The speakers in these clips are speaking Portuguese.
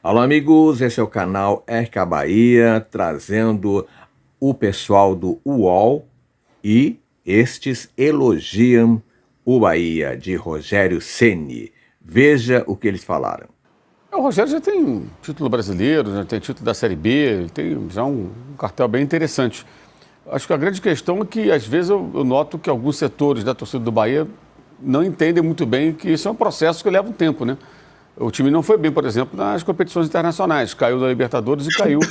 Alô, amigos, esse é o canal RK Bahia, trazendo o pessoal do UOL e estes elogiam o Bahia, de Rogério Ceni. Veja o que eles falaram. O Rogério já tem título brasileiro, já tem título da Série B, ele tem já um cartel bem interessante. Acho que a grande questão é que, às vezes, eu noto que alguns setores da torcida do Bahia não entendem muito bem que isso é um processo que leva um tempo, né? O time não foi bem, por exemplo, nas competições internacionais. Caiu da Libertadores e caiu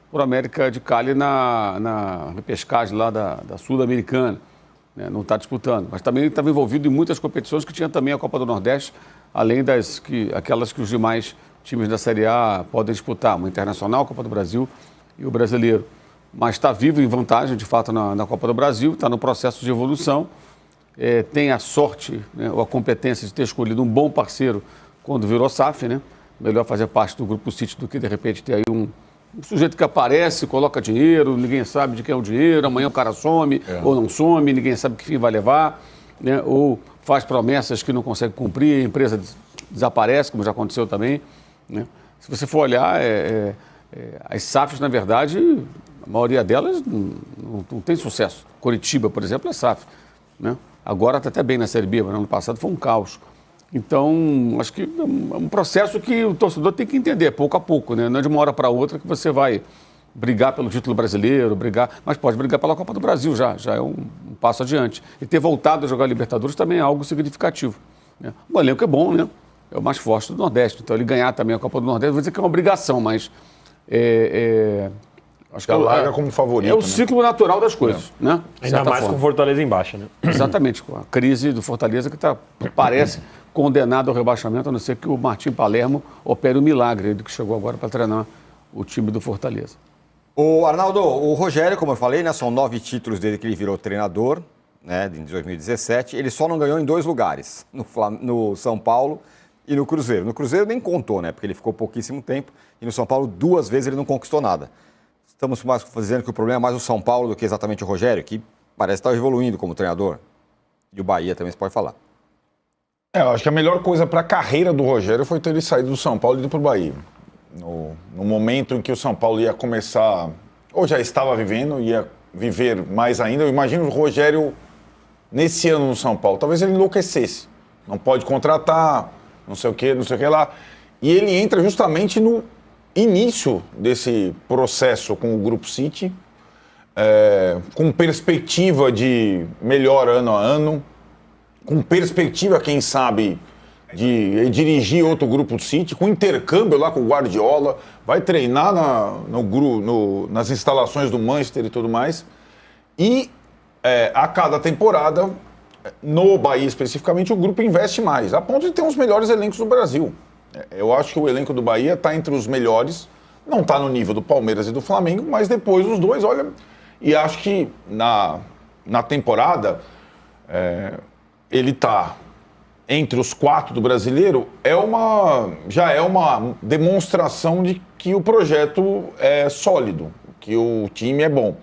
por América de Cali na repescagem lá da Sul-Americana. Né? Não está disputando. Mas também estava envolvido em muitas competições que tinha também a Copa do Nordeste, além aquelas que os demais times da Série A podem disputar. Uma Internacional, a Copa do Brasil e o Brasileiro. Mas está vivo em vantagem, de fato, na Copa do Brasil, está no processo de evolução. Tem a sorte, né, ou a competência de ter escolhido um bom parceiro quando virou SAF, né? Melhor fazer parte do Grupo City do que, de repente, ter aí um sujeito que aparece, coloca dinheiro, ninguém sabe de quem é o dinheiro, amanhã o cara some ou não some, ninguém sabe que fim vai levar, né? Ou faz promessas que não consegue cumprir, a empresa desaparece, como já aconteceu também, né? Se você for olhar, as SAFs, na verdade, a maioria delas não tem sucesso. Coritiba, por exemplo, é SAF, né? Agora está até bem na Série B, mas no ano passado foi um caos. Então, acho que é um processo que o torcedor tem que entender, pouco a pouco, né? Não é de uma hora para outra que você vai brigar pelo título brasileiro, mas pode brigar pela Copa do Brasil já é um passo adiante. E ter voltado a jogar Libertadores também é algo significativo, né? O elenco é bom, né? É o mais forte do Nordeste, então ele ganhar também a Copa do Nordeste, vou dizer que é uma obrigação, mas acho que larga como favorito. É o ciclo natural das coisas, né? Ainda mais com o Fortaleza embaixo, né? Exatamente, com a crise do Fortaleza que parece condenado ao rebaixamento, a não ser que o Martim Palermo opere um milagre, ele que chegou agora para treinar o time do Fortaleza. O Arnaldo, o Rogério, como eu falei, né, são 9 títulos desde que ele virou treinador, né, em 2017. Ele só não ganhou em 2 lugares, no São Paulo e no Cruzeiro. No Cruzeiro nem contou, né, porque ele ficou pouquíssimo tempo. E no São Paulo, 2 vezes ele não conquistou nada. Estamos mais dizendo que o problema é mais o São Paulo do que exatamente o Rogério, que parece estar evoluindo como treinador. E o Bahia também, você pode falar. Eu acho que a melhor coisa para a carreira do Rogério foi ter ele saído do São Paulo e ido para o Bahia. No momento em que o São Paulo ia começar, ou já estava vivendo, ia viver mais ainda, eu imagino o Rogério nesse ano no São Paulo. Talvez ele enlouquecesse. Não pode contratar, não sei o que lá. E ele entra justamente no início desse processo com o Grupo City, com perspectiva de melhor ano a ano, com perspectiva, quem sabe, de dirigir outro Grupo City, com intercâmbio lá com o Guardiola, vai treinar nas instalações do Manchester e tudo mais. E a cada temporada, no Bahia especificamente, o grupo investe mais, a ponto de ter os melhores elencos do Brasil. Eu acho que o elenco do Bahia está entre os melhores, não está no nível do Palmeiras e do Flamengo, mas depois os dois, olha, e acho que na temporada ele está entre os 4 do Brasileiro, já é uma demonstração de que o projeto é sólido, que o time é bom.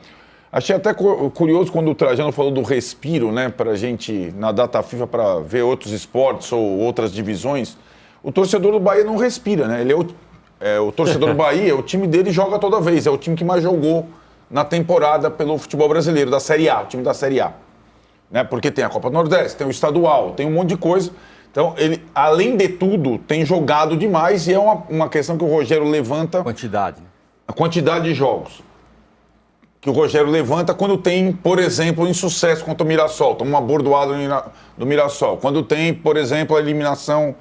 Achei até curioso quando o Trajano falou do respiro, né, para a gente, na data FIFA, para ver outros esportes ou outras divisões. O torcedor do Bahia não respira, né? Ele o torcedor do Bahia, o time dele joga toda vez, é o time que mais jogou na temporada pelo futebol brasileiro, da Série A, o time da Série A. Né? Porque tem a Copa do Nordeste, tem o estadual, tem um monte de coisa. Então, ele, além de tudo, tem jogado demais e é uma questão que o Rogério levanta... Quantidade. A quantidade de jogos que o Rogério levanta quando tem, por exemplo, insucesso contra o Mirassol, toma uma bordoada do Mirassol. Quando tem, por exemplo, a eliminação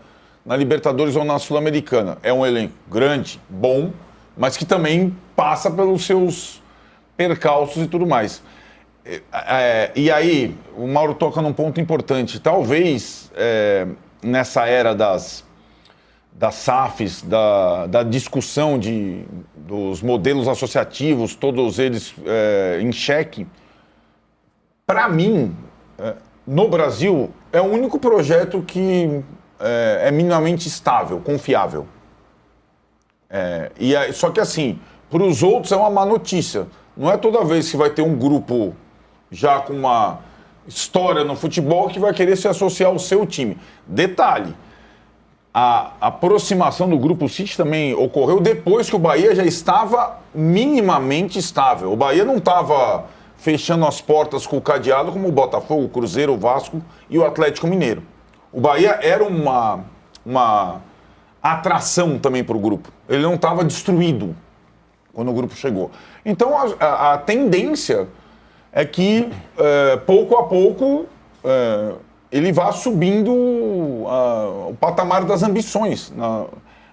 na Libertadores ou na Sul-Americana. É um elenco grande, bom, mas que também passa pelos seus percalços e tudo mais. E aí, o Mauro toca num ponto importante. Talvez, nessa era das SAFs, da discussão dos modelos associativos, todos eles em xeque, para mim, no Brasil, é o único projeto que é minimamente estável, confiável. Só que assim, para os outros é uma má notícia. Não é toda vez que vai ter um grupo já com uma história no futebol que vai querer se associar ao seu time. Detalhe, a aproximação do Grupo City também ocorreu depois que o Bahia já estava minimamente estável. O Bahia não estava fechando as portas com o cadeado como o Botafogo, o Cruzeiro, o Vasco e o Atlético Mineiro. O Bahia era uma atração também para o grupo. Ele não estava destruído quando o grupo chegou. Então a tendência é que pouco a pouco ele vá subindo o patamar das ambições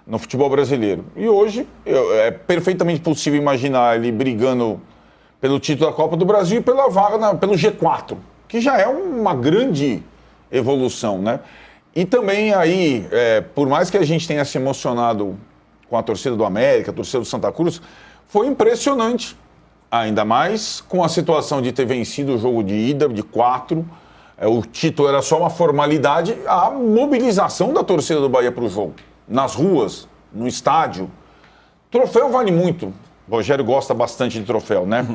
no futebol brasileiro. E hoje é perfeitamente possível imaginar ele brigando pelo título da Copa do Brasil e pela vaga pelo G4, que já é uma grande evolução, né? E também aí, por mais que a gente tenha se emocionado com a torcida do América, a torcida do Santa Cruz, foi impressionante, ainda mais com a situação de ter vencido o jogo de ida de 4, o título era só uma formalidade, a mobilização da torcida do Bahia para o jogo, nas ruas, no estádio. Troféu vale muito, o Rogério gosta bastante de troféu, né?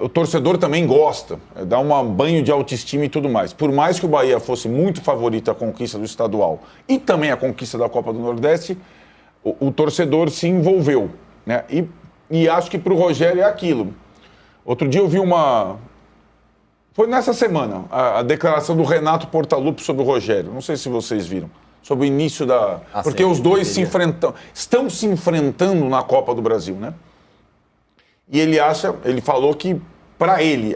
O torcedor também gosta, dá um banho de autoestima e tudo mais. Por mais que o Bahia fosse muito favorito à conquista do estadual e também à conquista da Copa do Nordeste, o torcedor se envolveu, né? E acho que para o Rogério é aquilo. Outro dia eu vi foi nessa semana, a declaração do Renato Portaluppi sobre o Rogério. Não sei se vocês viram. Sobre o início porque os dois estão se enfrentando na Copa do Brasil, né? E ele falou que, para ele,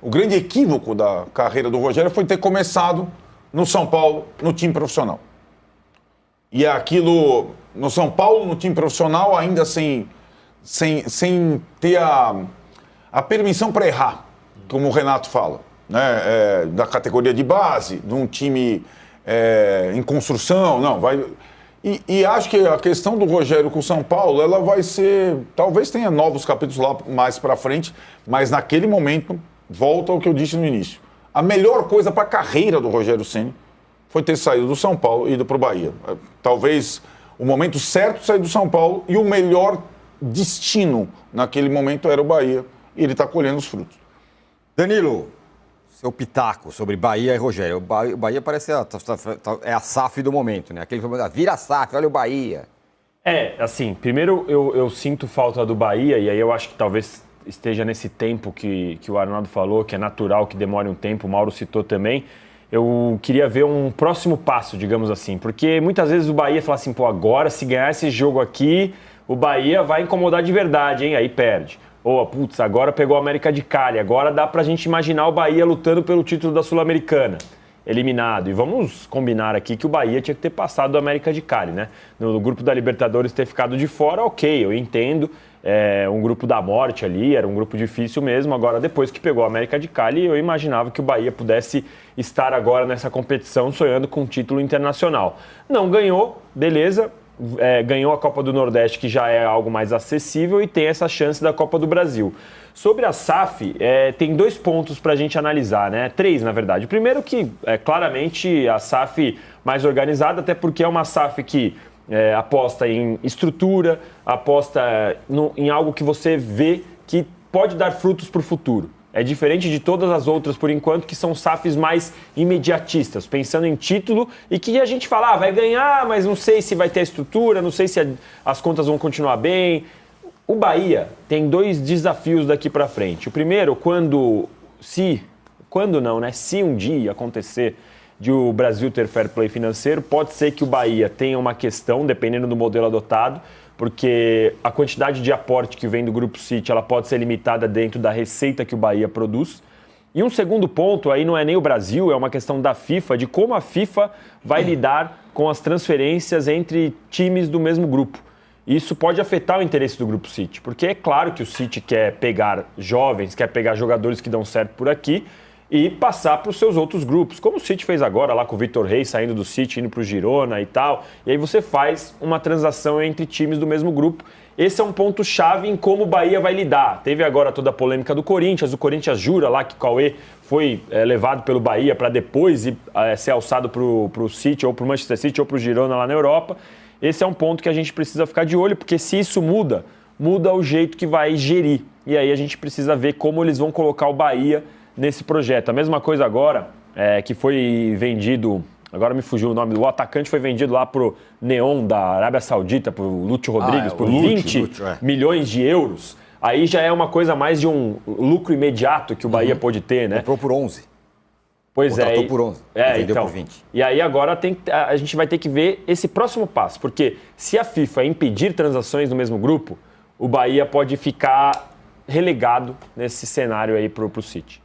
o grande equívoco da carreira do Rogério foi ter começado no São Paulo, no time profissional. E aquilo, no São Paulo, no time profissional, ainda sem ter a permissão para errar, como o Renato fala, né? Da categoria de base, de um time em construção, não, vai... E acho que a questão do Rogério com o São Paulo, ela vai ser... Talvez tenha novos capítulos lá mais para frente, mas naquele momento, volta ao que eu disse no início. A melhor coisa para a carreira do Rogério Ceni foi ter saído do São Paulo e ido para o Bahia. Talvez o momento certo sair do São Paulo e o melhor destino naquele momento era o Bahia. E ele está colhendo os frutos. Danilo, seu pitaco sobre Bahia e Rogério. O Bahia parece a SAF do momento, né? Aquele que vira a SAF, olha o Bahia. Assim, primeiro eu sinto falta do Bahia, e aí eu acho que talvez esteja nesse tempo que o Arnaldo falou, que é natural que demore um tempo, o Mauro citou também. Eu queria ver um próximo passo, digamos assim, porque muitas vezes o Bahia fala assim, pô, agora se ganhar esse jogo aqui, o Bahia vai incomodar de verdade, hein? Aí perde. Ou, putz, agora pegou a América de Cali, agora dá pra gente imaginar o Bahia lutando pelo título da Sul-Americana, eliminado. E vamos combinar aqui que o Bahia tinha que ter passado do América de Cali, né? No grupo da Libertadores ter ficado de fora, ok, eu entendo, um grupo da morte ali, era um grupo difícil mesmo. Agora, depois que pegou a América de Cali, eu imaginava que o Bahia pudesse estar agora nessa competição sonhando com um título internacional. Não ganhou, beleza. Ganhou a Copa do Nordeste, que já é algo mais acessível, e tem essa chance da Copa do Brasil. Sobre a SAF, tem 2 pontos para a gente analisar, né? 3, na verdade. O primeiro que é claramente a SAF mais organizada, até porque é uma SAF que aposta em estrutura, aposta em algo que você vê que pode dar frutos para o futuro. É diferente de todas as outras, por enquanto, que são SAFs mais imediatistas, pensando em título, e que a gente fala, vai ganhar, mas não sei se vai ter a estrutura, não sei se as contas vão continuar bem. O Bahia tem 2 desafios daqui para frente. O primeiro, se um dia acontecer de o Brasil ter fair play financeiro, pode ser que o Bahia tenha uma questão, dependendo do modelo adotado, porque a quantidade de aporte que vem do Grupo City, ela pode ser limitada dentro da receita que o Bahia produz. E um segundo ponto, aí não é nem o Brasil, é uma questão da FIFA, de como a FIFA vai lidar com as transferências entre times do mesmo grupo. Isso pode afetar o interesse do Grupo City, porque é claro que o City quer pegar jovens, quer pegar jogadores que dão certo por aqui e passar para os seus outros grupos, como o City fez agora lá com o Vitor Reis saindo do City, indo para o Girona e tal. E aí você faz uma transação entre times do mesmo grupo. Esse é um ponto-chave em como o Bahia vai lidar. Teve agora toda a polêmica do Corinthians. O Corinthians jura lá que o Cauê foi levado pelo Bahia para depois ser alçado para o City, ou para o Manchester City, ou para o Girona lá na Europa. Esse é um ponto que a gente precisa ficar de olho, porque se isso muda o jeito que vai gerir. E aí a gente precisa ver como eles vão colocar o Bahia nesse projeto. A mesma coisa agora, que foi vendido agora me fugiu o nome, o atacante foi vendido lá pro Neon da Arábia Saudita, pro Lúcio Rodrigues, por 20 milhões de euros. Aí já é uma coisa mais de um lucro imediato que o Bahia pode ter, né? Comprou por 11. Pois é. Contratou por 11. Vendeu por 20. E aí agora a gente vai ter que ver esse próximo passo, porque se a FIFA impedir transações no mesmo grupo, o Bahia pode ficar relegado nesse cenário aí pro City.